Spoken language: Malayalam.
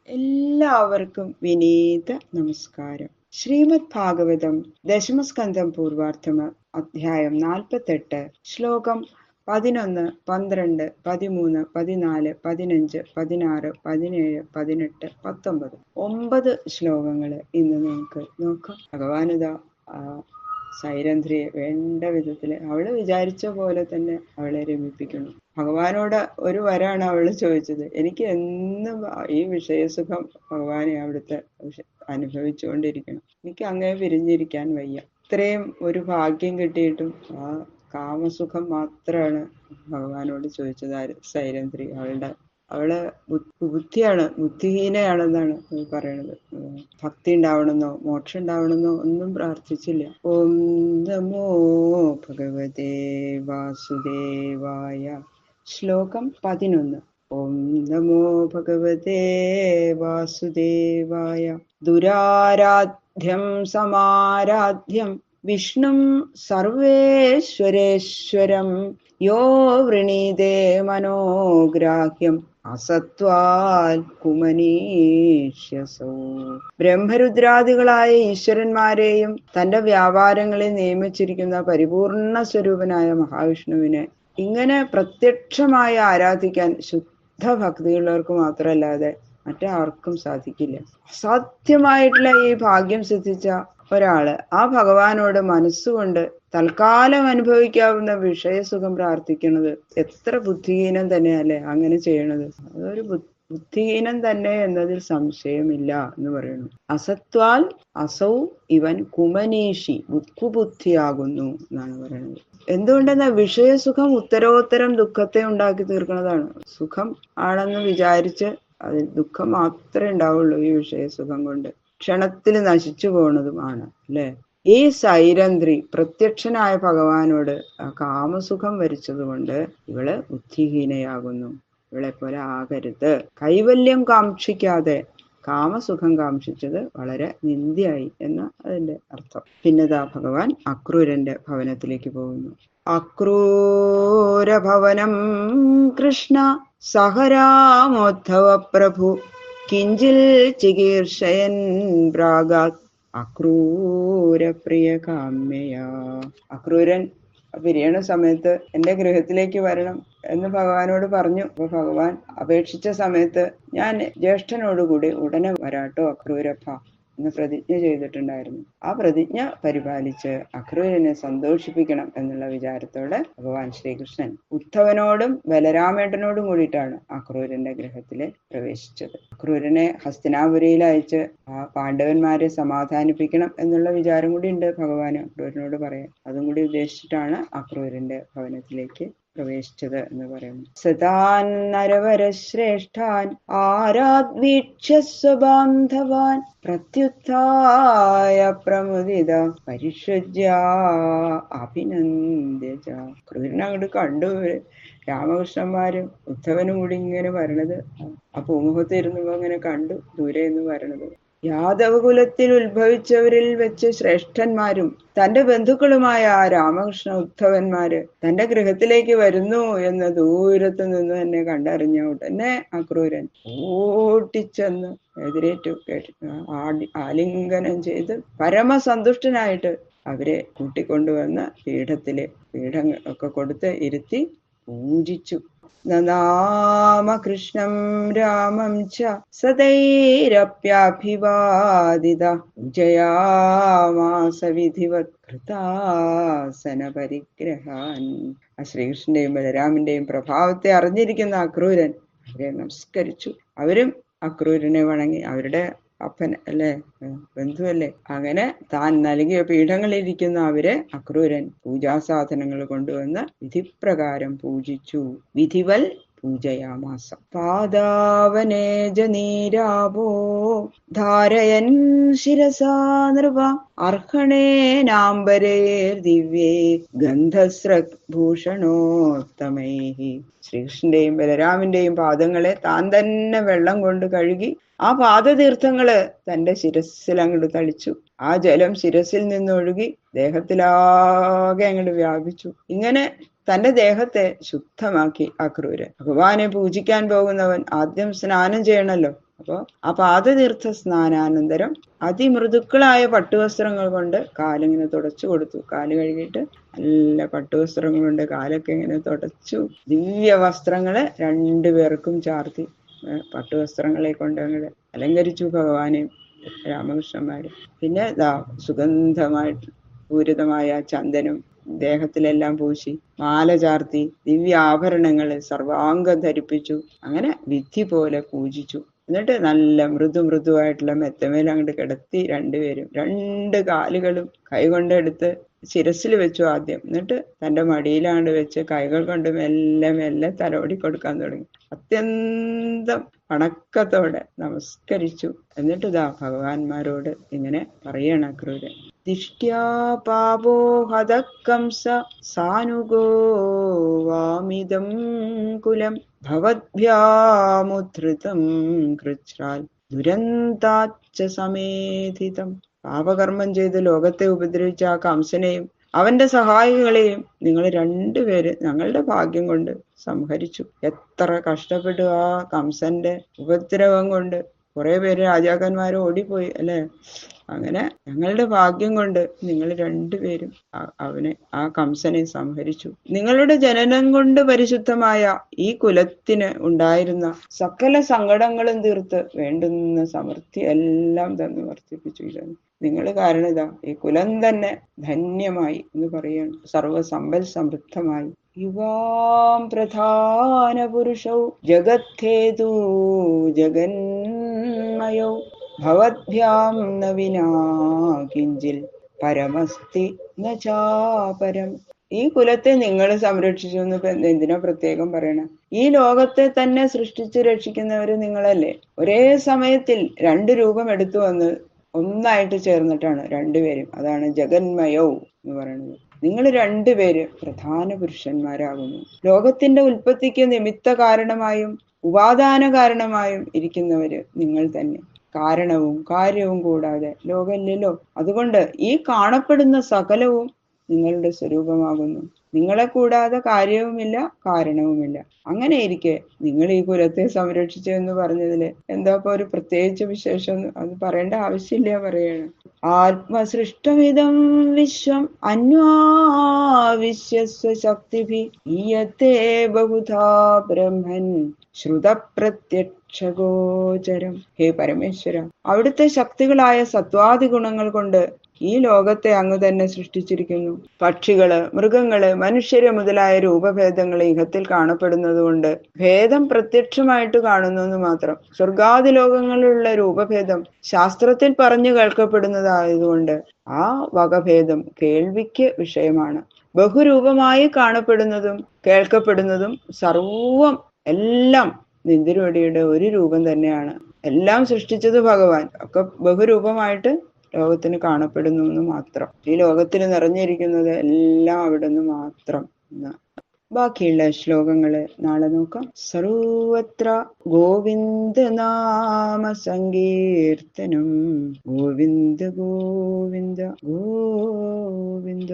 എല്ലാവർക്കും വിനീത നമസ്കാരം. ശ്രീമദ് ഭാഗവതം ദശമസ്കന്ധം പൂർവാർത്ഥം അധ്യായം 48 ശ്ലോകം 11, 12, 13, 14, 15, 16, 17, 18, 19 9 ശ്ലോകങ്ങൾ ഇന്ന് നമുക്ക് നോക്കാം. ഭഗവാനിതാ സൈരന്ധ്രിയെ വേണ്ട വിധത്തില് അവള് വിചാരിച്ച പോലെ തന്നെ അവളെ രമിപ്പിക്കുന്നു. ഭഗവാനോട് ഒരു വരാണ് അവള് ചോദിച്ചത്. എനിക്ക് എന്നും ഈ വിഷയസുഖം ഭഗവാനെ അവിടുത്തെ അനുഭവിച്ചുകൊണ്ടിരിക്കണം, എനിക്ക് അങ്ങേ പിരിഞ്ഞിരിക്കാൻ വയ്യ. ഇത്രയും ഒരു ഭാഗ്യം കിട്ടിയിട്ടും ആ കാമസുഖം മാത്രമാണ് ഭഗവാനോട് ചോദിച്ചത് സൈരന്ധ്രി. അവള് ബുദ്ധിഹീനയാണെന്നാണ് പറയണത്. ഭക്തി ഉണ്ടാവണമെന്നോ മോക്ഷം ഉണ്ടാവണമെന്നോ ഒന്നും പ്രാർത്ഥിച്ചില്ല. ഓം നമോ ഭഗവതേ വാസുദേവായ. ശ്ലോകം 11. ഓം നമോ ഭഗവതേ വാസുദേവായ. ദുരാരാധ്യം സമാരാധ്യം വിഷ്ണും സർവേശ്വരേശ്വരം യോ വൃണീതേ മനോഗ്രാഹ്യം അസത്വാൽ കുമനീഷ്യസോ. ബ്രഹ്മരുദ്രാദികളായ ഈശ്വരന്മാരെയും തന്റെ വ്യാപാരങ്ങളിൽ നിയമിച്ചിരിക്കുന്ന പരിപൂർണ സ്വരൂപനായ മഹാവിഷ്ണുവിനെ ഇങ്ങനെ പ്രത്യക്ഷമായി ആരാധിക്കാൻ ശുദ്ധ ഭക്തിയുള്ളവർക്ക് മാത്രമല്ലാതെ മറ്റാർക്കും സാധിക്കില്ല. അസാധ്യമായിട്ടുള്ള ഈ ഭാഗ്യം സിദ്ധിച്ച ഒരാള് ആ ഭഗവാനോട് മനസ്സുകൊണ്ട് തൽക്കാലം അനുഭവിക്കാവുന്ന വിഷയസുഖം പ്രാർത്ഥിക്കുന്നത് എത്ര ബുദ്ധിഹീനം തന്നെയല്ലേ അങ്ങനെ ചെയ്യണത്. അതൊരു ബുദ്ധിഹീനം തന്നെ എന്നതിൽ സംശയമില്ല എന്ന് പറയുന്നു. അസത്വാൽ അസൗ ഇവൻ കുമനീഷി, കുബുദ്ധിയാകുന്നു എന്നാണ് പറയുന്നത്. എന്തുകൊണ്ടെന്നാൽ വിഷയസുഖം ഉത്തരോത്തരം ദുഃഖത്തെ ഉണ്ടാക്കി തീർക്കുന്നതാണ്. സുഖം ആണെന്ന് വിചാരിച്ച് അതിൽ ദുഃഖം മാത്രമേ ഉണ്ടാവുള്ളൂ. ഈ വിഷയസുഖം കൊണ്ട് ക്ഷണത്തിൽ നശിച്ചു പോകുന്നതുമാണ് അല്ലെ. ഈ സൈരന്ധ്രി പ്രത്യക്ഷനായ ഭഗവാനോട് കാമസുഖം വരിച്ചതുകൊണ്ട് ഇവള് ബുദ്ധിഹീനയാകുന്നു. ഇവളെ പോലെ ആകരുത്. കൈവല്യം കാക്ഷിക്കാതെ കാമസുഖം കാക്ഷിച്ചത് വളരെ നിന്ദ്യായി എന്ന അതിന്റെ അർത്ഥം. പിന്നെതാ ഭഗവാൻ അക്രൂരന്റെ ഭവനത്തിലേക്ക് പോകുന്നു. അക്രൂരഭവനം കൃഷ്ണ സഹരാമോദ്ധവ പ്രഭു കിഞ്ചിൽ ചികീർഷയൻ പ്രാഗാത് അക്രൂരപ്രിയ കാമ്യയാ. അക്രൂരൻ പിരിയണ സമയത്ത് എന്റെ ഗൃഹത്തിലേക്ക് വരണം എന്ന് ഭഗവാനോട് പറഞ്ഞു. അപ്പൊ ഭഗവാൻ അപേക്ഷിച്ച സമയത്ത് ഞാൻ ജ്യേഷ്ഠനോടുകൂടി ഉടനെ വരാട്ടോ അക്രൂരപ്പ എന്ന് പ്രതിജ്ഞ ചെയ്തിട്ടുണ്ടായിരുന്നു. ആ പ്രതിജ്ഞ പരിപാലിച്ച് അക്രൂരനെ സന്തോഷിപ്പിക്കണം എന്നുള്ള വിചാരത്തോടെ ഭഗവാൻ ശ്രീകൃഷ്ണൻ ഉദ്ധവനോടും ബലരാമേട്ടനോടും കൂടിയിട്ടാണ് അക്രൂരന്റെ ഗൃഹത്തില് പ്രവേശിച്ചത്. അക്രൂരനെ ഹസ്തിനാപുരിയിൽ അയച്ച് ആ പാണ്ഡവന്മാരെ സമാധാനിപ്പിക്കണം എന്നുള്ള വിചാരം കൂടി ഉണ്ട് ഭഗവാന് അക്രൂരനോട് പറയാൻ. അതും കൂടി ഉദ്ദേശിച്ചിട്ടാണ് അക്രൂരന്റെ ഭവനത്തിലേക്ക് പ്രവേശിച്ചത് എന്ന് പറയുന്നു. സതാൻ നരവരശ്രേഷ്ഠാൻ ആരാധ്വീക്ഷ്യ സ്വബാന്ധവാൻ പ്രത്യുത്ഥായ പ്രമുദിത പരിഷജ്യ അഭിനന്ദ്യജ. ക്രൂരനെ അങ്ങോട്ട് കണ്ടു. രാമകൃഷ്ണന്മാരും ഉദ്ധവനും കൂടി ഇങ്ങനെ വരണത് ആ പൂമുഖത്ത് ഇരുന്നപ്പോ അങ്ങനെ കണ്ടു, ദൂരെ നിന്ന് വരണത്. യാദവകുലത്തിൽ ഉത്ഭവിച്ചവരിൽ വെച്ച് ശ്രേഷ്ഠന്മാരും തന്റെ ബന്ധുക്കളുമായ ആ രാമകൃഷ്ണ ഉദ്ധവന്മാര് തന്റെ ഗൃഹത്തിലേക്ക് വരുന്നു എന്ന് ദൂരത്ത് നിന്ന് തന്നെ കണ്ടറിഞ്ഞ ഉടനെ അക്രൂരൻ ഓട്ടിച്ചെന്ന് എതിരേറ്റു ആലിംഗനം ചെയ്ത് പരമസന്തുഷ്ടനായിട്ട് അവരെ കൂട്ടിക്കൊണ്ടുവന്ന് പീഠം ഒക്കെ കൊടുത്ത് ഇരുത്തി പൂജിച്ചു. നനാമകൃഷ്ണം രാമം ച സദൈരപ്യാഭിവാദിത ജയാമാസ വിധിവത് കൃതാസന പരിഗ്രഹാൻ. ആ ശ്രീകൃഷ്ണന്റെയും ബലരാമന്റെയും പ്രഭാവത്തെ അറിഞ്ഞിരിക്കുന്ന അക്രൂരൻ അവരെ നമസ്കരിച്ചു. അവരും അക്രൂരനെ വണങ്ങി. അവരുടെ അപ്പൻ അല്ലെ, ബന്ധുവല്ലേ. അങ്ങനെ താൻ നൽകിയ പീഠങ്ങളിലിരിക്കുന്ന അവരെ അക്രൂരൻ പൂജാസാധനങ്ങൾ കൊണ്ടുവന്ന് വിധിപ്രകാരം പൂജിച്ചു. വിധിവൽ പൂജയാമാസ. പാദാവനേജ നീരാവോ ധാരയൻ ശിരസാ നൃപ അർഹണേനാംബരേർ ദിവ്യേ ഗന്ധസ്രഭൂഷണോത്തമൈഹി. ശ്രീകൃഷ്ണന്റെയും ബലരാമന്റെയും പാദങ്ങളെ താൻ തന്നെ വെള്ളം കൊണ്ട് കഴുകി ആ പാദതീർത്ഥങ്ങള് തന്റെ ശിരസിൽ അങ്ങോട്ട് തളിച്ചു. ആ ജലം ശിരസിൽ നിന്നൊഴുകി ദേഹത്തിലാകെ അങ്ങോട്ട് വ്യാപിച്ചു. ഇങ്ങനെ തന്റെ ദേഹത്തെ ശുദ്ധമാക്കി അക്രൂരൻ. ഭഗവാനെ പൂജിക്കാൻ പോകുന്നവൻ ആദ്യം സ്നാനം ചെയ്യണമല്ലോ. അപ്പൊ ആ പാദതീർത്ഥ സ്നാനാനന്തരം അതിമൃദുക്കളായ പട്ടുവസ്ത്രങ്ങൾ കൊണ്ട് കാലിങ്ങനെ തുടച്ചു കൊടുത്തു. കാല് കഴുകിയിട്ട് നല്ല പട്ടുവസ്ത്രങ്ങൾ കൊണ്ട് കാലൊക്കെ ഇങ്ങനെ തുടച്ചു. ദിവ്യ വസ്ത്രങ്ങള് രണ്ടുപേർക്കും ചാർത്തി പട്ടുവസ്ത്രങ്ങളെ കൊണ്ട് അങ്ങോട്ട് അലങ്കരിച്ചു ഭഗവാനെയും രാമകൃഷ്ണന്മാരും. പിന്നെ സുഗന്ധമായിട്ട് പൂരിതമായ ചന്ദനം ദേഹത്തിലെല്ലാം പൂശി, മാല ചാർത്തി, ദിവ്യ ആഭരണങ്ങള് സർവാംഗം ധരിപ്പിച്ചു. അങ്ങനെ വിധി പോലെ പൂജിച്ചു. എന്നിട്ട് നല്ല മൃദുവായിട്ടുള്ള മെത്തമേൽ അങ്ങോട്ട് കിടത്തി രണ്ടുപേരും. രണ്ട് കാലുകളും കൈകൊണ്ടെടുത്ത് ശിരസിൽ വെച്ചു ആദ്യം. എന്നിട്ട് തന്റെ മടിയിലാണ്ട് വെച്ച് കൈകൾ കൊണ്ട് മെല്ലെ തലോടി കൊടുക്കാൻ തുടങ്ങി. അത്യന്തം വണക്കത്തോടെ നമസ്കരിച്ചു. എന്നിട്ട് ഭഗവാന്മാരോട് ഇങ്ങനെ പറയണ ക്രൂരൻ: ദിഷ്ട്യാ പാപോ ഹതകംസ സാനുഗോ വാമിദം കുലം ഭവദ്ഭ്യാമുദ്ധൃതം കൃച്ഛ്രാൽ ദുരന്താച്ച സമേധിതം. പാപകർമ്മം ചെയ്ത് ലോകത്തെ ഉപദ്രവിച്ച ആ കംസനെയും അവന്റെ സഹായികളെയും നിങ്ങൾ രണ്ടുപേര് ഞങ്ങളുടെ ഭാഗ്യം കൊണ്ട് സംഹരിച്ചു. എത്ര കഷ്ടപ്പെട്ടു ആ കംസന്റെ ഉപദ്രവം കൊണ്ട് കുറെ പേര് രാജാക്കന്മാർ ഓടിപ്പോയി അല്ലെ. അങ്ങനെ ഞങ്ങളുടെ ഭാഗ്യം കൊണ്ട് നിങ്ങൾ രണ്ടുപേരും ആ കംസനെ സംഹരിച്ചു. നിങ്ങളുടെ ജനനം കൊണ്ട് പരിശുദ്ധമായ ഈ കുലത്തിന് ഉണ്ടായിരുന്ന സകല സങ്കടങ്ങളും തീർത്ത് വേണ്ടുന്ന സമൃദ്ധി എല്ലാം തന്നു വർദ്ധിപ്പിച്ചു. നിങ്ങൾ കാരണം ഈ കുലം തന്നെ ധന്യമായി എന്ന് പറയുകയാണ്. സർവസമ്പൽ സമൃദ്ധമായി. യുവാം പ്രധാന പുരുഷൗ ജഗദ്ധേതു ജഗന്മയോ ഭവദ്ഭ്യാം ന വിനാ കിഞ്ചിൽ പരമസ്തി ന ചാപരം. ഈ കുലത്തെ നിങ്ങൾ സംരക്ഷിച്ചു എന്ന് എന്തിനാ പ്രത്യേകം പറയണം? ഈ ലോകത്തെ തന്നെ സൃഷ്ടിച്ച് രക്ഷിക്കുന്നവര് നിങ്ങളല്ലേ. ഒരേ സമയത്തിൽ രണ്ട് രൂപം എടുത്തു വന്ന് ഒന്നായിട്ട് ചേർന്നിട്ടാണ് രണ്ടുപേരും. അതാണ് ജഗന്മയോ എന്ന് പറയുന്നത്. നിങ്ങൾ രണ്ടുപേര് പ്രധാന പുരുഷന്മാരാകുന്നു. ലോകത്തിന്റെ ഉൽപ്പത്തിക്ക് നിമിത്ത കാരണമായും ഉപാദാന കാരണമായും ഇരിക്കുന്നവര് നിങ്ങൾ തന്നെ. കാരണവും കാര്യവും കൂടാതെ ലോകമില്ലല്ലോ. അതുകൊണ്ട് ഈ കാണപ്പെടുന്ന സകലവും നിങ്ങളുടെ സ്വരൂപമാകുന്നു. നിങ്ങളെ കൂടാതെ കാര്യവുമില്ല കാരണവുമില്ല. അങ്ങനെ ഇരിക്കെ നിങ്ങൾ ഈ കുലത്തെ സംരക്ഷിച്ചു എന്ന് പറഞ്ഞതില് എന്താ ഇപ്പൊ ഒരു പ്രത്യേകിച്ച് വിശേഷം? അത് പറയേണ്ട ആവശ്യമില്ല പറയാണ്. ആത്മസൃഷ്ടമിതം വിശ്വം അന്വാവിശ്യസ്വശക്തിഭി ഈയത്തെ ബഹുധാ ബ്രഹ്മൻ ശ്രുതപ്രത്യക്ഷഗോചരം. ഹേ പരമേശ്വര, അവിടുത്തെ ശക്തികളായ സത്വാദി ഗുണങ്ങൾ കൊണ്ട് ഈ ലോകത്തെ അങ്ങ് തന്നെ സൃഷ്ടിച്ചിരിക്കുന്നു. പക്ഷികള്, മൃഗങ്ങള്, മനുഷ്യര് മുതലായ രൂപഭേദങ്ങൾ ഇഹത്തിൽ കാണപ്പെടുന്നത് കൊണ്ട് ഭേദം പ്രത്യക്ഷമായിട്ട് കാണുന്നു എന്ന് മാത്രം. സ്വർഗാദി ലോകങ്ങളിലുള്ള രൂപഭേദം ശാസ്ത്രത്തിൽ പറഞ്ഞു കേൾക്കപ്പെടുന്നതായതുകൊണ്ട് ആ വകഭേദം കേൾവിക്ക് വിഷയമാണ്. ബഹുരൂപമായി കാണപ്പെടുന്നതും കേൾക്കപ്പെടുന്നതും സർവം എല്ലാം നിന്തിരുവടിയുടെ ഒരു രൂപം തന്നെയാണ്. എല്ലാം സൃഷ്ടിച്ചത് ഭഗവാൻ. ഒക്കെ ബഹുരൂപമായിട്ട് ലോകത്തിന് കാണപ്പെടുന്നു എന്ന് മാത്രം. ഈ ലോകത്തിൽ നിറഞ്ഞിരിക്കുന്നത് എല്ലാം അവിടെ നിന്ന് മാത്രം. ബാക്കിയുള്ള ശ്ലോകങ്ങള് നാളെ നോക്കാം. സർവത്ര ഗോവിന്ദ നാമ സങ്കീർത്തനം. ഗോവിന്ദ ഗോവിന്ദ ഗോവിന്ദ.